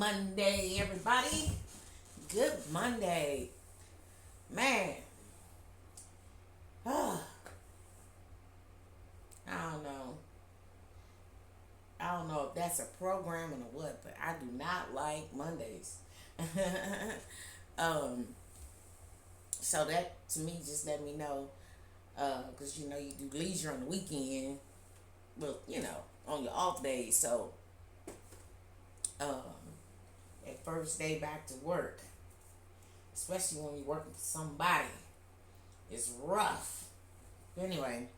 Monday, everybody. Good Monday. Man, ah, I don't know. I don't know if that's a programming or what, but I do not like Mondays. um, so that to me just let me know, because you do leisure on the weekend, well, on your off days. So um, that first day back to work, especially when you're working for somebody, is rough. Anyway,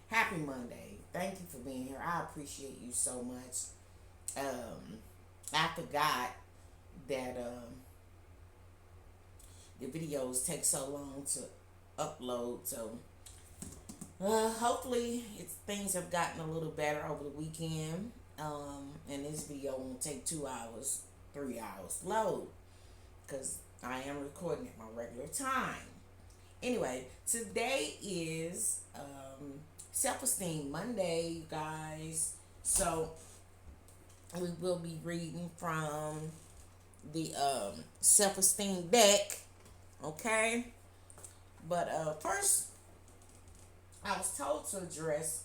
happy Monday. Thank you for being here. I appreciate you so much. Um, I forgot that the videos take so long to upload. So hopefully things have gotten a little better over the weekend. And this video won't take 2 hours, 3 hours to load because I am recording at my regular time. Anyway, today is Self-Esteem Monday, you guys. So we will be reading from the Self-Esteem deck, okay? But first, I was told to address,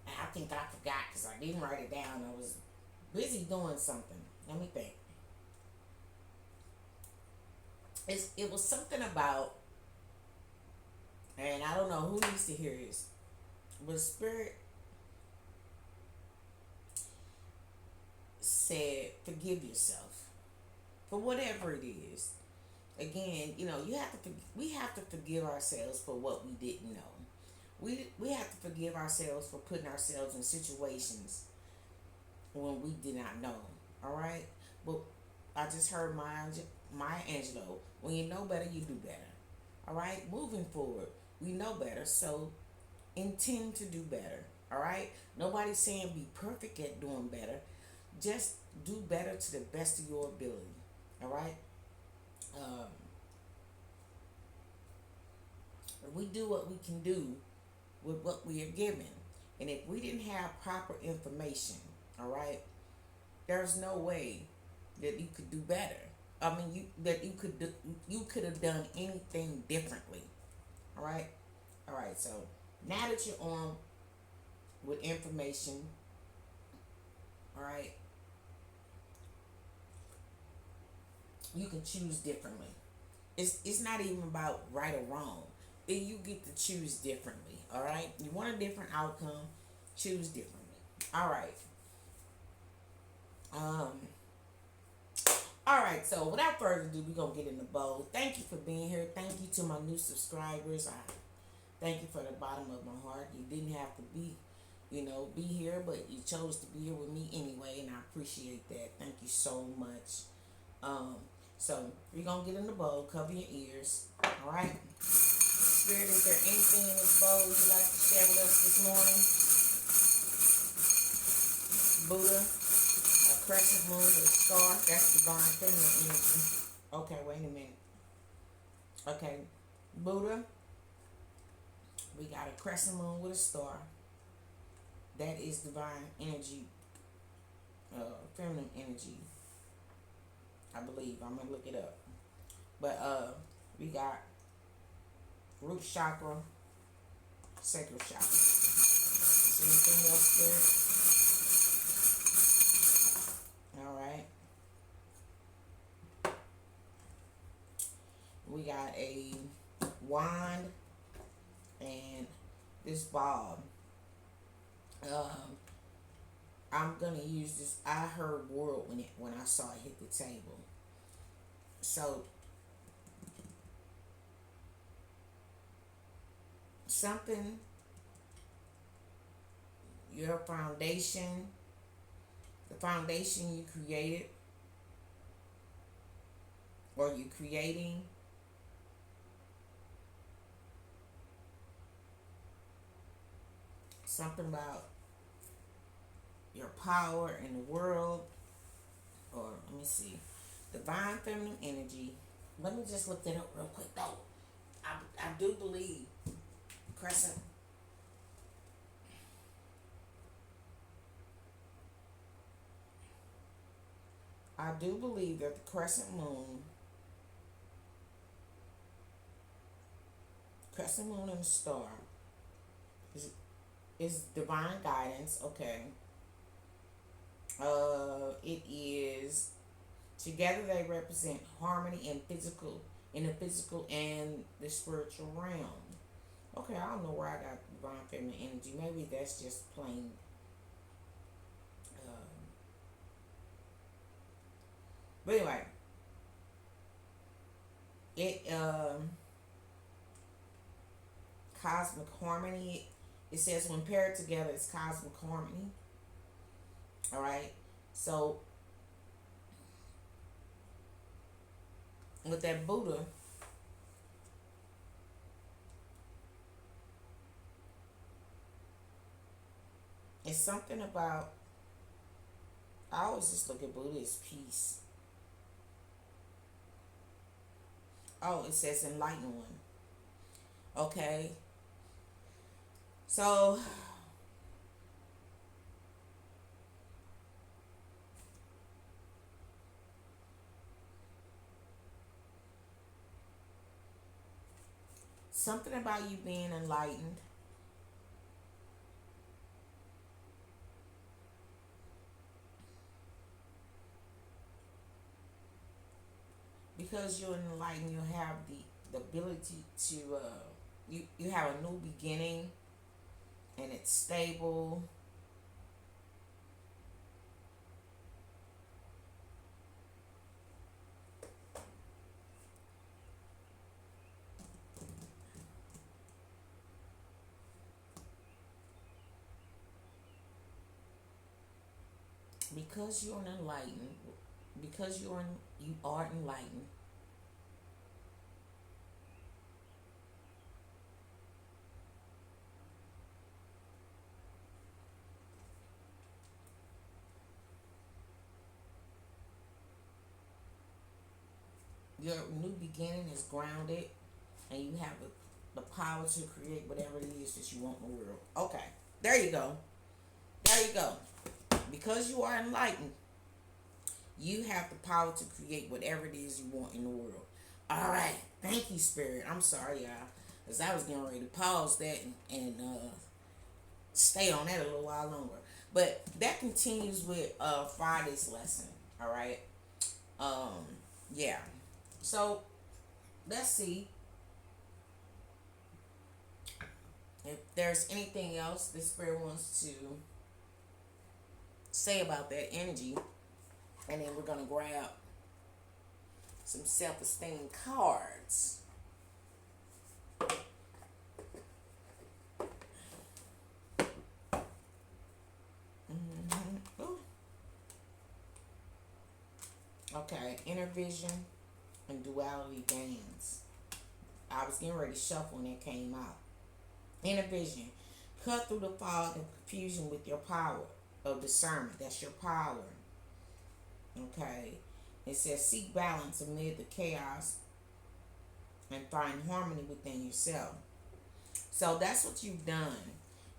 and I think I forgot because I didn't write it down. I was busy doing something. Let me think. It was something about, and I don't know who needs to hear this, but Spirit said, forgive yourself for whatever it is. Again, we have to forgive ourselves for what we didn't know. We have to forgive ourselves for putting ourselves in situations when we did not know. All right, but I just heard Maya Angelou. When you know better, you do better. All right, moving forward, we know better, so intend to do better. All right, nobody's saying be perfect at doing better. Just do better to the best of your ability. All right. Um, we do what we can do with what we are given, and if we didn't have proper information, all right, there's no way that you could do better. I mean, you could have done anything differently. All right. All right. So now that you're on with information, all right, you can choose differently. It's not even about right or wrong. You get to choose differently. All right. You want a different outcome, choose differently. All right. Um. All right. So without further ado, we're gonna get in the bowl. Thank you for being here. Thank you to my new subscribers. I thank you for the bottom of my heart. You didn't have to be here, but you chose to be here with me anyway, and I appreciate that. Thank you so much. Um, so we're gonna get in the bowl. Cover your ears. All right. Spirit, is there anything in this bowl you'd like to share with us this morning? Buddha, a crescent moon with a star. That's divine feminine energy. Okay, wait a minute. Okay, Buddha, we got a crescent moon with a star. That is divine energy, feminine energy. I believe. I'm gonna look it up. But we got root chakra, sacral chakra. Is anything else there? All right. We got a wand and this ball. Um, I'm gonna use this. I heard world when I saw it hit the table. So something, your foundation, the foundation you created or you creating, something about your power in the world, or let me see, divine feminine energy. Let me just look that up real quick though. I do believe crescent. I I do believe that the crescent moon and the star is, is divine guidance. Okay. It is together they represent harmony and physical in the physical and the spiritual realm. Okay, I don't know where I got divine feminine energy. Maybe that's just plain. Um, but anyway, it cosmic harmony. It says when paired together, it's cosmic harmony. All right. So with that Buddha, it's something about. I always just look at Buddha as peace. Oh, it says enlightened one. Okay. So something about you being enlightened because you're enlightened. You have the ability to you have a new beginning and it's stable. Because you're enlightened, because you are enlightened, your new beginning is grounded, and you have the power to create whatever it is that you want in the world. Okay, there you go. There you go. Because you are enlightened, you have the power to create whatever it is you want in the world. All right. Thank you, Spirit. I'm sorry, y'all. Because I was getting ready to pause that and stay on that a little while longer. But that continues with Friday's lesson. All right. Um, yeah. So let's see if there's anything else the Spirit wants to say about that energy. And then we're going to grab some self esteem cards. Mm-hmm. Okay, inner vision and duality dance. I was getting ready to shuffle when it came out. Inner vision. Cut through the fog of confusion with your power of discernment. That's your power. Okay. It says seek balance amid the chaos and find harmony within yourself. So that's what you've done.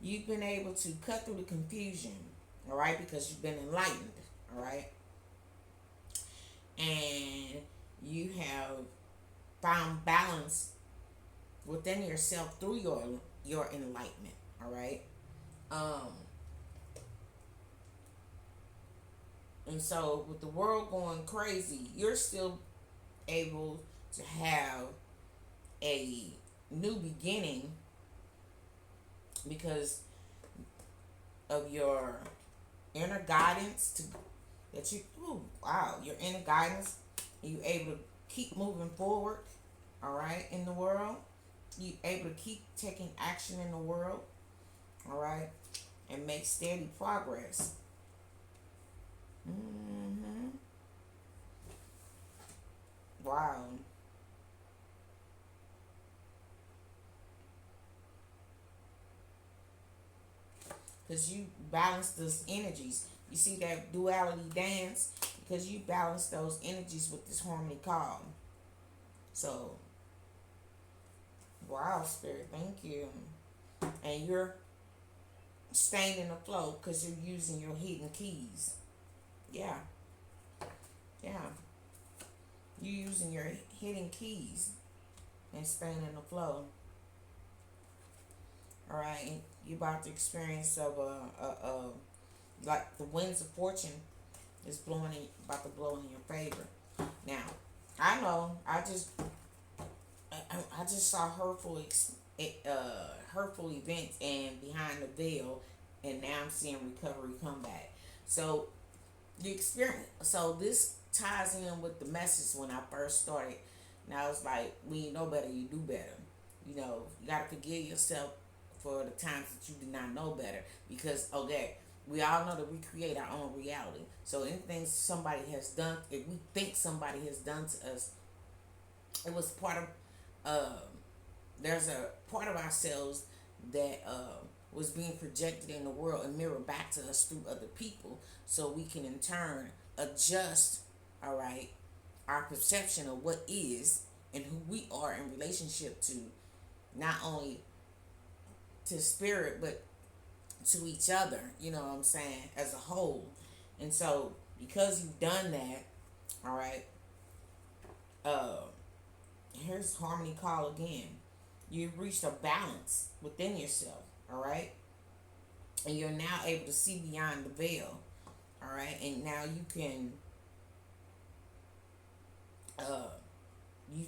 You've been able to cut through the confusion, all right, because you've been enlightened, all right, and you have found balance within yourself through your enlightenment, all right. Um, and so with the world going crazy, you're still able to have a new beginning because of your inner guidance to that you ooh, wow your inner guidance, you able to keep moving forward, all right, in the world, you able to keep taking action in the world, all right, and make steady progress. Mm-hmm. Wow. Because you balance those energies. You see that duality dance because you balance those energies with this harmony call. So, wow, Spirit, thank you. And you're staying in the flow because you're using your hidden keys. Yeah. Yeah, you using your hidden keys and staying in the flow. All right, and you about to experience of like the winds of fortune is blowing in, about to blow in your favor. Now, I know I just saw hurtful events and behind the veil, and now I'm seeing recovery come back. So the experience. So this ties in with the message when I first started. Now it's like when you know better, you do better. You know, you gotta forgive yourself for the times that you did not know better. Because okay, we all know that we create our own reality. So anything somebody has done, if we think somebody has done to us, it was part of. Uh, there's a part of ourselves that was being projected in the world and mirrored back to us through other people, so we can in turn adjust, all right, our perception of what is and who we are in relationship to not only to spirit but to each other, you know what I'm saying, as a whole. And so because you've done that, all right, uh here's harmony call again. You've reached a balance within yourself, all right, and you're now able to see beyond the veil, all right, and now you can uh you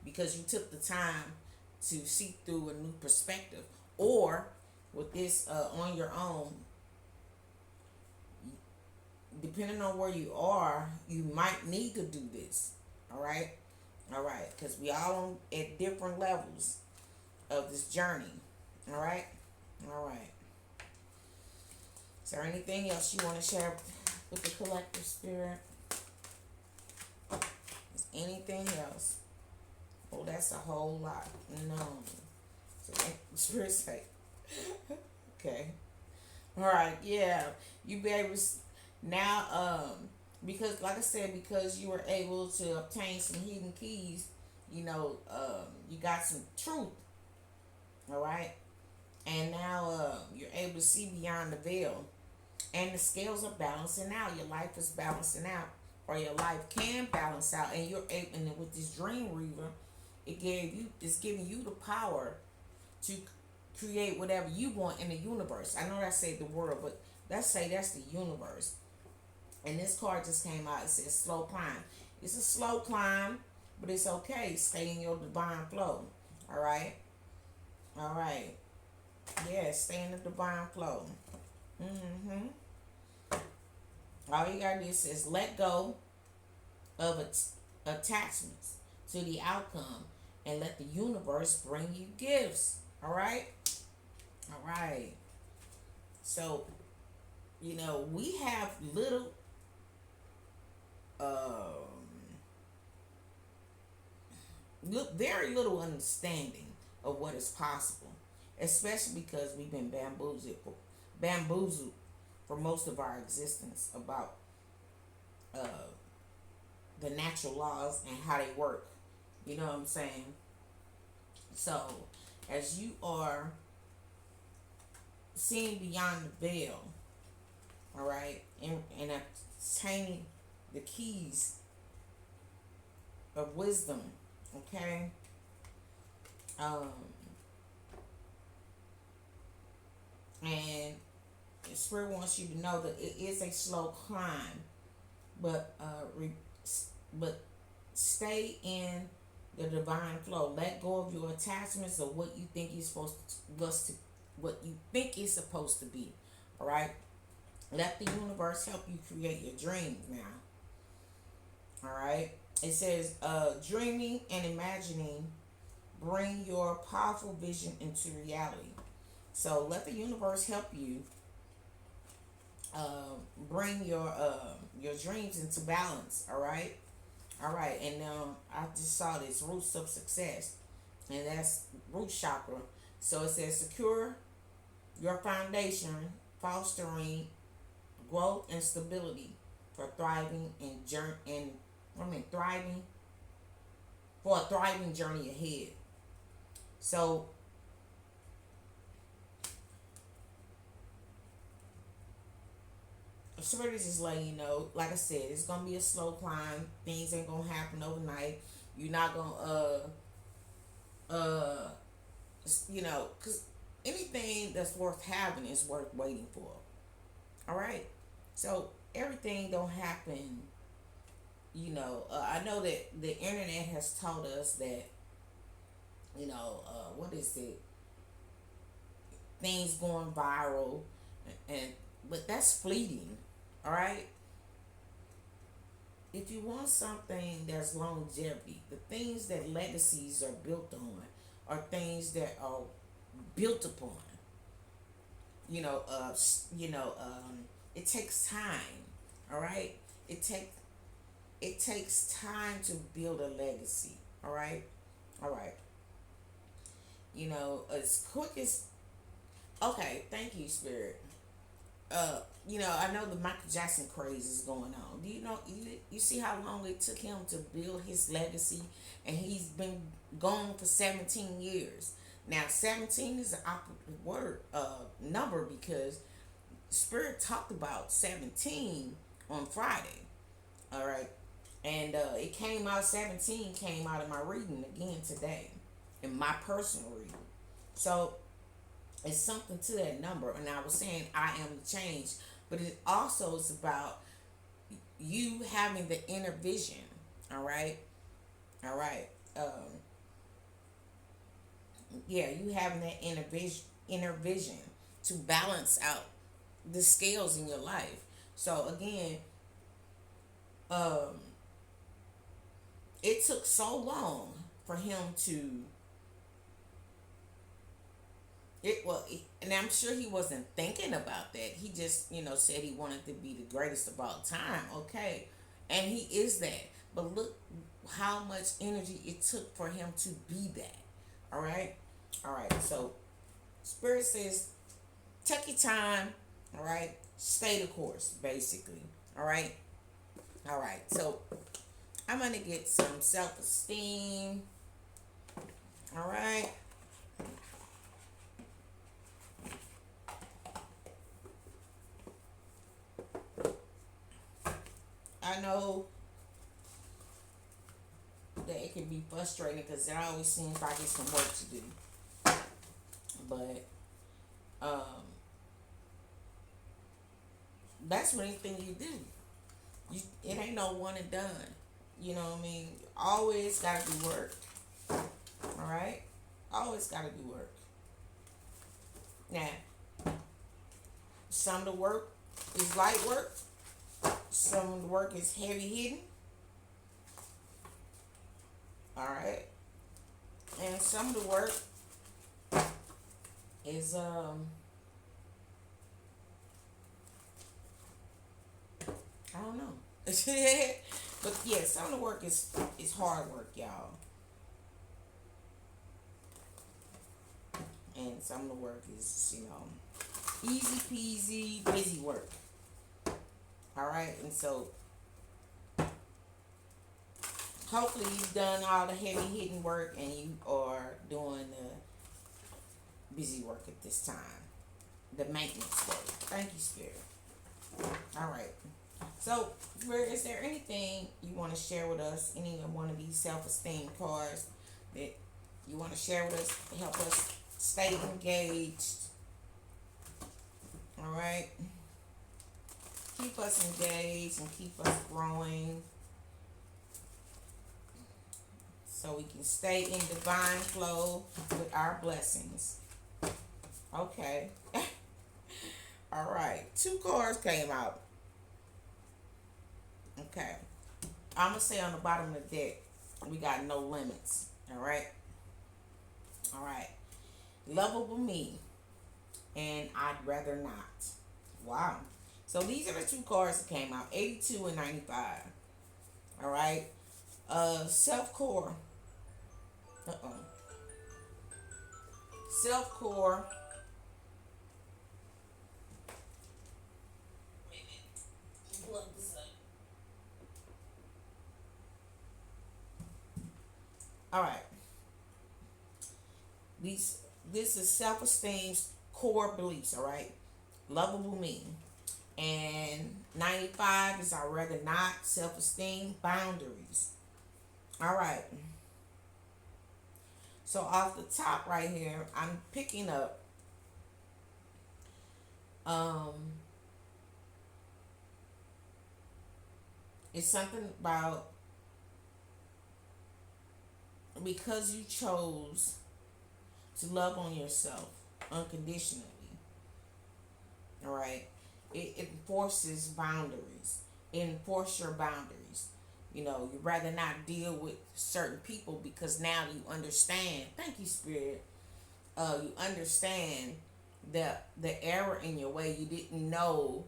because you took the time to see through a new perspective, or with this on your own, depending on where you are, you might need to do this, all right, all right, because we all on at different levels of this journey, all right, all right. Is there anything else you want to share with the collective spirit? Is anything else? Oh, that's a whole lot. No. So spirit say, okay. All right, yeah. You be able to now, because like I said, because you were able to obtain some hidden keys, you know, you got some truth, all right, and now you're able to see beyond the veil, and the scales are balancing out. Your life is balancing out, or your life can balance out, and you're able. And with this dream reaver, it's giving you the power to create whatever you want in the universe. I know I say the word, but let's say that's the universe. And this card just came out. It says slow climb. It's a slow climb, but it's okay. Stay in your divine flow. All right. All right. Yeah, stay in the divine flow. Mm-hmm. All you gotta do is let go of attachments to the outcome and let the universe bring you gifts. All right. All right. So, you know, we have little um very little understanding of what is possible, especially because we've been bamboozled for most of our existence about uh, the natural laws and how they work. You know what I'm saying? So, as you are seeing beyond the veil, all right, and obtaining the keys of wisdom, okay, um, and Spirit wants you to know that it is a slow climb, but but stay in the divine flow. Let go of your attachments of what you think you're supposed to, what you think is supposed to be. All right. Let the universe help you create your dreams now. All right. It says, dreaming and imagining bring your powerful vision into reality. So let the universe help you bring your dreams into balance. All right. All right, and I just saw this roots of success, and that's root chakra. So it says secure your foundation, fostering growth and stability for thriving and thriving for a thriving journey ahead. So Spirit is just letting you know, like I said, it's gonna be a slow climb. Things ain't gonna happen overnight. You're not gonna uh because anything that's worth having is worth waiting for. All right. So everything don't happen. I know that the internet has told us that what is it? Things going viral, and but that's fleeting. All right. If you want something that's longevity, the things that legacies are built on are things that are built upon. You know, uh, it takes time. All right, it takes time to build a legacy. All right, all right. As quick as okay. Thank you, Spirit. I know the Michael Jackson craze is going on. Do you know you see how long it took him to build his legacy, and he's been gone for 17 years. Now, 17 is an operative word number because Spirit talked about 17 on Friday. All right, and it came out 17 came out of my reading again today, in my personal reading. So it's something to that number. And I was saying I am the change, but it also is about you having the inner vision. All right, all right. Yeah, you having that inner vision to balance out the scales in your life. So again, um, it took so long for him to and I'm sure he wasn't thinking about that. He just, said he wanted to be the greatest of all time. Okay, and he is that. But look how much energy it took for him to be that. All right, all right. So Spirit says, take your time. All right, stay the course. Basically, all right, all right. So I'm gonna get some self-esteem. All right. I know that it can be frustrating because it always seems like it's some work to do. But um, that's what anything you do. It ain't no one and done. You know what I mean? Always gotta do work. All right? Always gotta do work. Now, some of the work is light work. Some of the work is heavy hitting. All right? And some of the work is I don't know. But yeah, some of the work is hard work, y'all. And some of the work is, easy peasy, busy work. All right, and so hopefully you've done all the heavy hitting work and you are doing the busy work at this time, the maintenance work. Thank you, Spirit. All right. So, Spirit, is there anything you want to share with us? Any one of these self-esteem cards that you want to share with us to help us stay engaged? All right. Keep us engaged and keep us growing so we can stay in divine flow with our blessings. Okay. All right. Two cards came out. Okay. I'm going to say on the bottom of the deck, we got no limits. All right. All right. Lovable me, and I'd rather not. Wow. So these are the two cards that came out, 82 and 95. All right. Self-core. Uh-oh. Self-core. All right. These this is self-esteem's core beliefs, all right? Lovable me. And 95 is I rather not, self esteem, boundaries. All right. So off the top right here, I'm picking up um it's something about because you chose to love on yourself unconditionally. All right. It enforces boundaries. It enforces your boundaries. You know, you rather not deal with certain people because now you understand. Thank you, Spirit. You understand the error in your way. You didn't know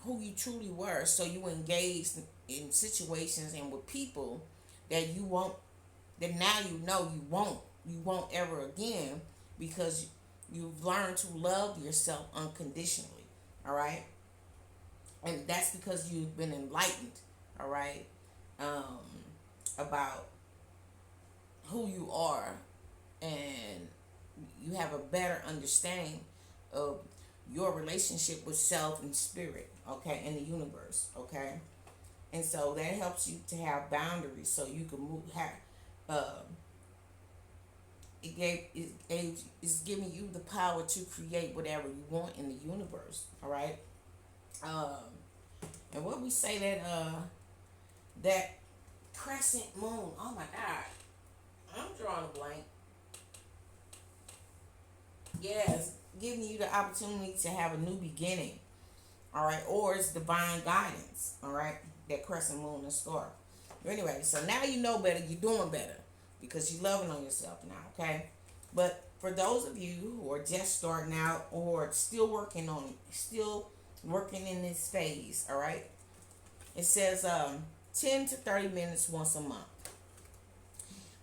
who you truly were, so you engaged in situations and with people that you won't. That now you know you won't ever again because you've learned to love yourself unconditionally. All right, and that's because you've been enlightened. All right, um, about who you are, and you have a better understanding of your relationship with self and spirit, okay, in the universe, okay, and so that helps you to have boundaries so you can move. Uh, it's giving you the power to create whatever you want in the universe. All right, um, and what we say that crescent moon. Oh my God, I'm drawing a blank. Yes, giving you the opportunity to have a new beginning. All right, or it's divine guidance. All right, that crescent moon and star. Anyway, so now you know better. You're doing better because you're loving on yourself now. Okay, but for those of you who are just starting out or still working in this phase, all right, it says 10 to 30 minutes once a month.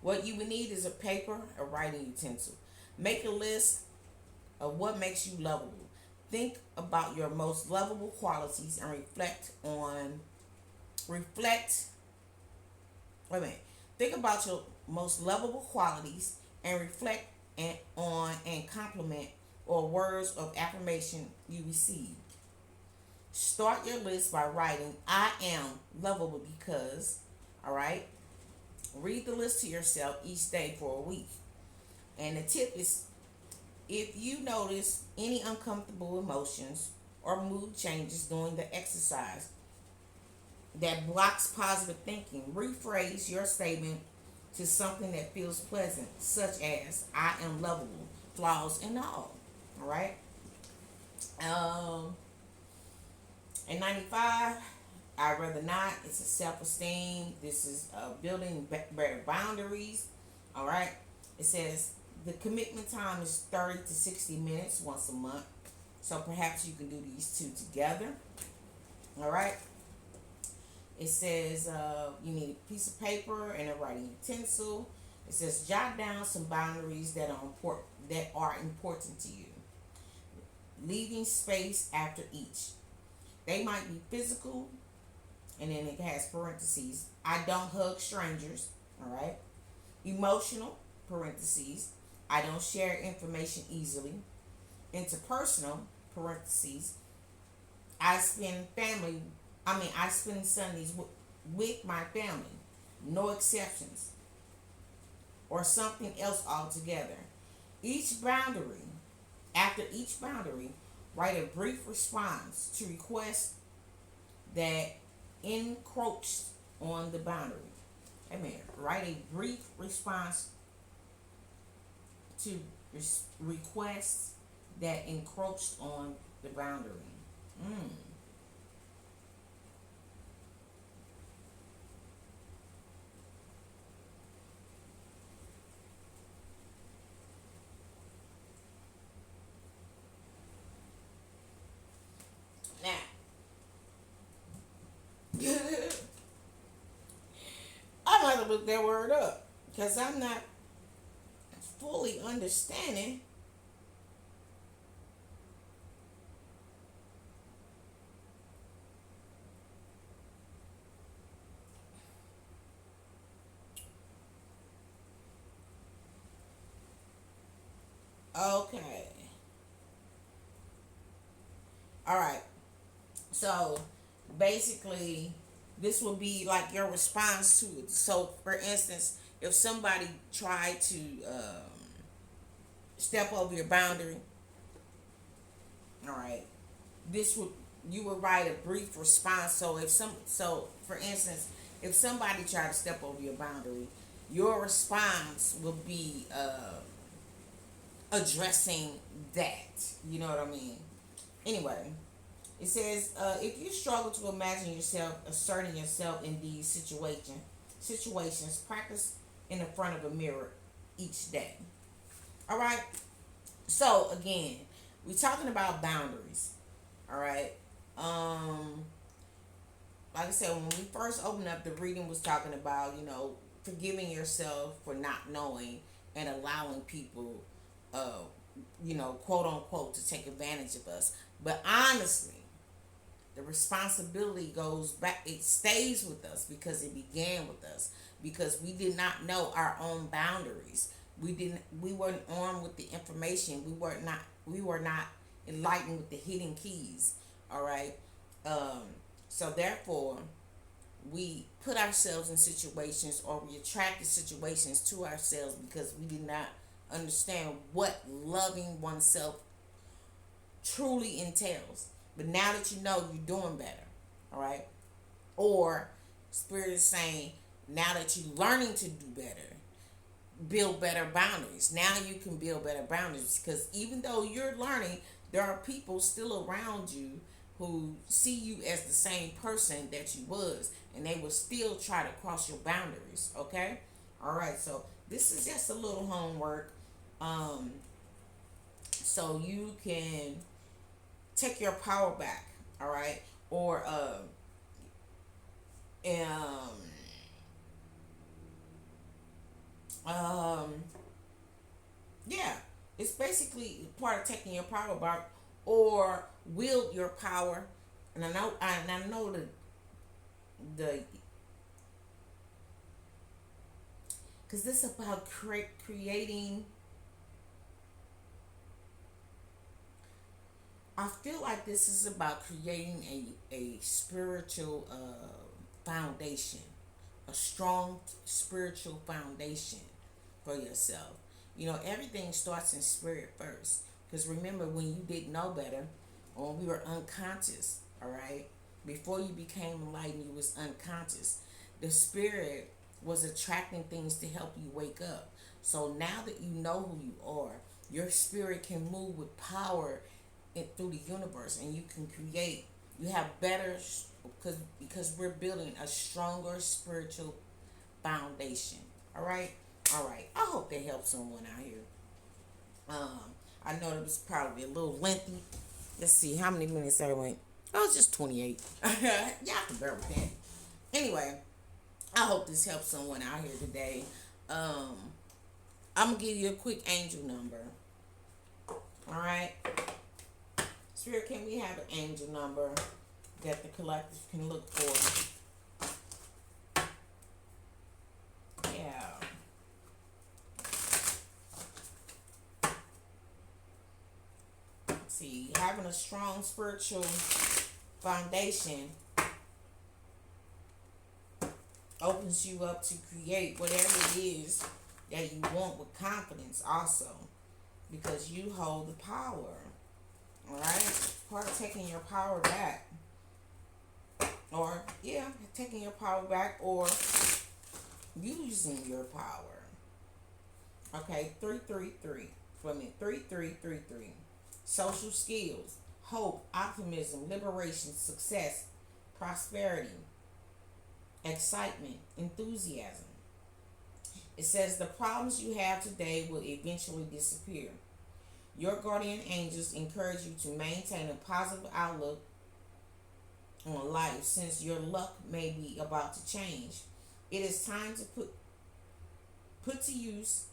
What you would need is a paper, a writing utensil. Make a list of what makes you lovable. Think about your most lovable qualities and reflect wait a minute. Think about your most lovable qualities and reflect on and compliment or words of affirmation you receive. Start your list by writing I am lovable because, all right? Read the list to yourself each day for a week. And the tip is if you notice any uncomfortable emotions or mood changes during the exercise that blocks positive thinking, rephrase your statement to something that feels pleasant, such as I am lovable, flaws and all. All right? Um, in 95, I'd rather not. It's a self esteem. This is building better boundaries. All right? It says the commitment time is 30 to 60 minutes once a month. So perhaps you can do these two together. All right? It says you need a piece of paper and a writing utensil. It says jot down some boundaries that are important to you. Leaving space after each. They might be physical, and then it has parentheses. I don't hug strangers. All right. Emotional, parentheses. I don't share information easily. Interpersonal, parentheses. I spend family. I spend Sundays with my family. No exceptions. Or something else altogether. Each boundary, after each boundary, write a brief response to requests that encroached on the boundary. Amen. Write a brief response to requests that encroached on the boundary. Mm. Now, I'm going to look that word up because I'm not fully understanding. Okay. All right. So basically, this will be like your response to it. So, for instance, if somebody tried to step over your boundary, all right, this would you would write a brief response. So for instance, if somebody tried to step over your boundary, your response will be addressing that. You know what I mean? Anyway, it says if you struggle to imagine yourself asserting yourself in these situations, practice in the front of a mirror each day. All right. So again, we're talking about boundaries. All right. Um, like I said, when we first opened up, the reading was talking about, forgiving yourself for not knowing and allowing people, uh, quote unquote, to take advantage of us. But honestly, the responsibility goes back, it stays with us because it began with us, because we did not know our own boundaries. We weren't armed with the information. We were not enlightened with the hidden keys. All right. um so therefore, we put ourselves in situations, or we attracted situations to ourselves, because we did not understand what loving oneself truly entails. But now that you know, you're doing better. All right. Or Spirit is saying, now that you're learning to do better, build better boundaries. Now you can build better boundaries, because even though you're learning, there are people still around you who see you as the same person that you was, and they will still try to cross your boundaries. Okay. All right. So this is just a little homework, um so you can take your power back. All right. Or um um yeah, it's basically part of taking your power back, or wield your power. And I know the because this is about creating. I feel like this is about creating a spiritual foundation, a strong spiritual foundation for yourself. Everything starts in spirit first. Because remember, when you didn't know better, or we were unconscious, all right? Before you became enlightened, you was unconscious. The spirit was attracting things to help you wake up. So now that you know who you are, your spirit can move with power through the universe, and you can create. You have better, because we're building a stronger spiritual foundation. All right. All right. I hope that helps someone out here. Um, I know it was probably a little lengthy. Let's see how many minutes I went. Oh, it's just 28. Y'all can bear with that. Anyway, I hope this helps someone out here today. Um, I'm gonna give you a quick angel number. All right, Spirit, can we have an angel number that the collective can look for? Yeah. See, having a strong spiritual foundation opens you up to create whatever it is that you want with confidence also, because you hold the power. All right. Part of taking your power back, or yeah, taking your power back, or using your power. Okay, 333 for me. 3333. Social skills, hope, optimism, liberation, success, prosperity, excitement, enthusiasm. It says the problems you have today will eventually disappear. Your guardian angels encourage you to maintain a positive outlook on life, since your luck may be about to change. It is time to put to use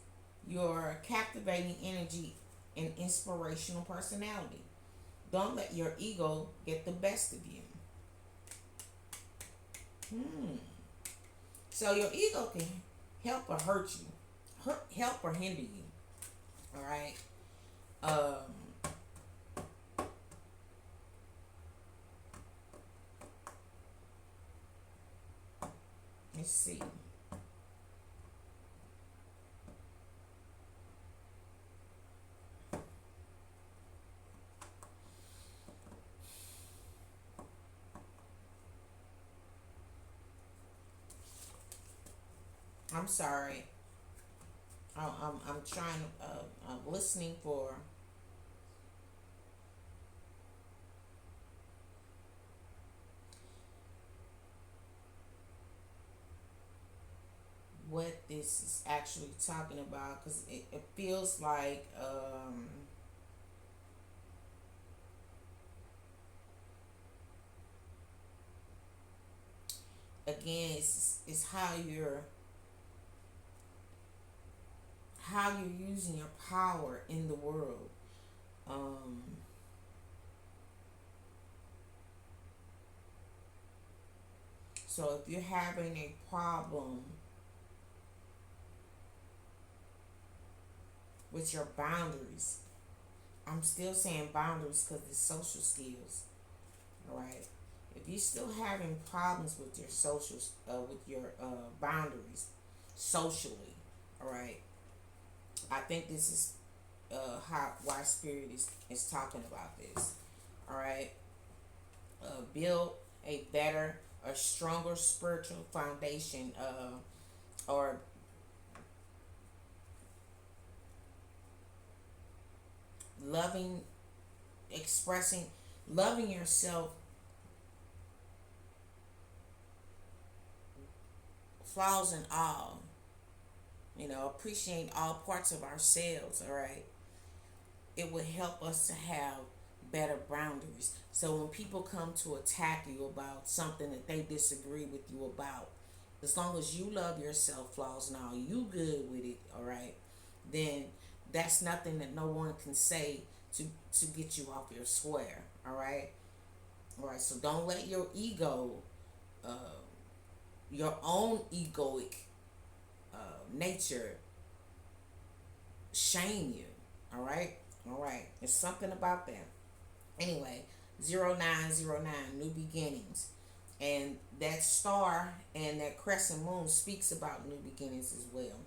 your captivating energy and inspirational personality. Don't let your ego get the best of you. Hmm. So your ego can help or hurt you, help or hinder you. All right. Um, Let's see. I'm sorry. I'm trying. I'm listening for what this is actually talking about because it feels like again it's how you're using your power in the world. Um, so if you're having a problem with your boundaries, I'm still saying boundaries because it's social skills. All right. If you're still having problems with your socials, with your boundaries socially, all right. I think this is how why spirit is talking about this. All right. Build a better, a stronger spiritual foundation, or loving, expressing, loving yourself, flaws and all. Appreciating all parts of ourselves. All right, it would help us to have better boundaries. So when people come to attack you about something that they disagree with you about, as long as you love yourself, flaws and all, you good with it, all right, then that's nothing that no one can say to get you off your square, all right? All right, so don't let your ego, uh, your own egoic nature shame you, all right? All right, there's something about that. Anyway, 0909, new beginnings. And that star and that crescent moon speaks about new beginnings as well.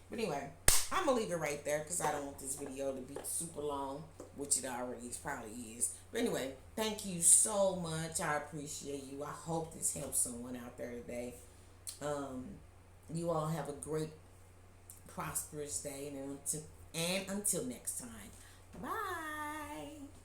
But anyway, I'm gonna leave it right there because I don't want this video to be super long, which it already probably is. But anyway, thank you so much. I appreciate you. I hope this helps someone out there today. Um, you all have a great, prosperous day, and until next time, bye.